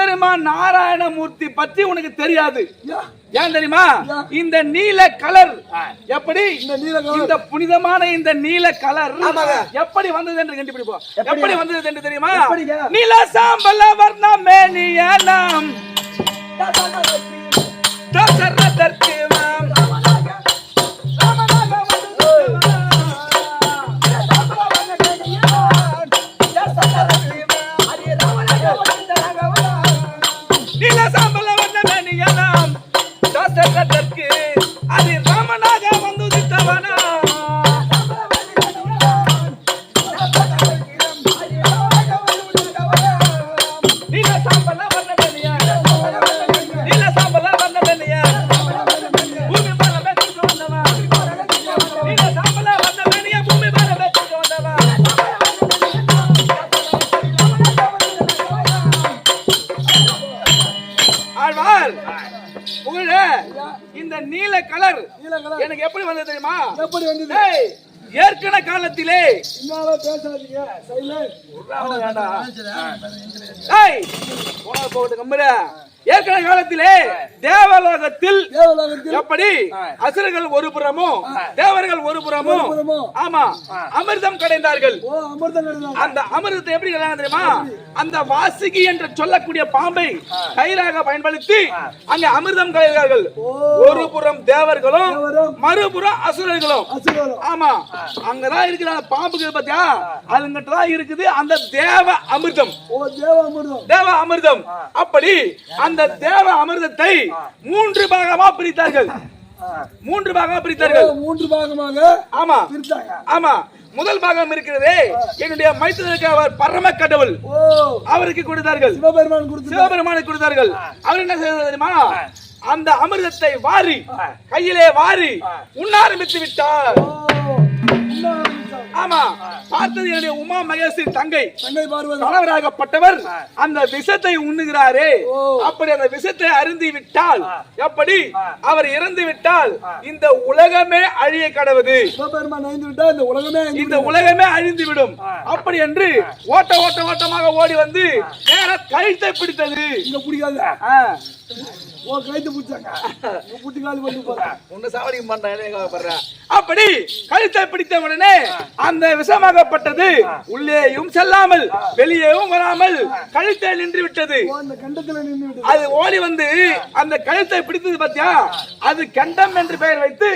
பெருமான் நாராயணமூர்த்தி பற்றி உனக்கு தெரியாது. ஏன் தெரியுமா? இந்த நீல கலர் எப்படி இந்த புனிதமான இந்த நீல கலர் எப்படி வந்தது என்று கண்டுபிடிப்போம். எப்படி வந்தது என்று தெரியுமா? நீல சாம்பல வர்ணமேனியனம் தசரதற்கு நீல சாம்பல வர்ணமேனியனம் தசரதற்கு அது ராமனாக வந்து உதித்தவனா. நீல சாம்பல வர்ணமேனியனம் நீல சாம்பல வர்ணமேனியனம் பூமி மேல வெற்றிக்கு வந்தவா. நீல சாம்பல வர்ணமேனியனம் பூமி மேல வெற்றிக்கு வந்தவா. ஆழ்வார் புகழ இந்த நீல கலர் எனக்கு எப்படி வந்தது தெரியுமா? எப்படி வந்தது? ஏற்கன காலத்திலே ஏற்கனவே காலத்திலே தேவலோகத்தில் எப்படி அசுரர்கள் ஒரு புறமும் தேவர்கள் ஒரு புறமும் ஆமா அமிர்தம் கடைந்தார்கள். அந்த அமிர்தத்தை எப்படி தெரியுமா? அந்த வாசுகி என்று சொல்லக்கூடிய பாம்பை கயிறாக பயன்படுத்தி அங்க அமிர்தம் கடைந்தார்கள். ஒரு புறம் தேவர்களும் மறுபுறம் அசுரர்களும். ஆமா அங்கதான் இருக்குது அந்த பாம்புக்கு பாத்தியா, அதுங்கிட்டதான் இருக்குது அந்த தேவ அமிர்தம். தேவ அமிர்தம். அப்படி அந்த தேவ அமிர்தத்தை மூன்று பாகமா பிரித்தார்கள். மூன்று பாகமாக பிரித்தார்கள். மூன்று பாகமாக ஆமா ஆமா. முதல் பாகம் இருக்கிறதே என்னுடைய மைத்துனருக்கு அவர் பரம கடவுள் அவருக்கு கொடுத்தார்கள். சிவபெருமானுக்கு கொடுத்தார்கள். அவர் என்ன செய்தார் தெரியுமா? அந்த அமிர்தத்தை வாரி கையிலே வாரி உண்ண ஆரம்பித்து விட்டார். ஆமா பார்த்தது என்னுடைய உமா மகேஸ்வரி தங்கை கணவராகப்பட்டவர் அந்த விஷத்தை உண்ணுகிறாரே. அப்படி அந்த விஷத்தை அருந்தி விட்டால் எப்படி அவர் இறந்து விட்டால் இந்த உலகமே அழிய கடவுது. இந்த உலகமே அழிந்து விடும். அப்படி என்று ஓட்ட ஓட்ட ஓட்டமாக ஓடி வந்து நேர கழுத்தை பிடித்தது. அப்படி கழுத்தை பிடித்த உடனே அந்த விஷமாகப்பட்டது உள்ளேயும் செல்லாமல் வெளியேயும் வராமல் கழுத்தை நின்று விட்டது. அது ஓடி வந்து அந்த கழுத்தை பிடித்தது பத்தியா, அது கண்டம் என்று பெயர் வைத்து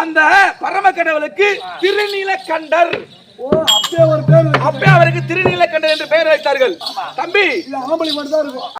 அந்த பரம கடவுளுக்கு திருநீலகண்டர் அப்பே அவருக்கு திருநீலகண்டர் என்று பெயர் வைத்தார்கள். தம்பி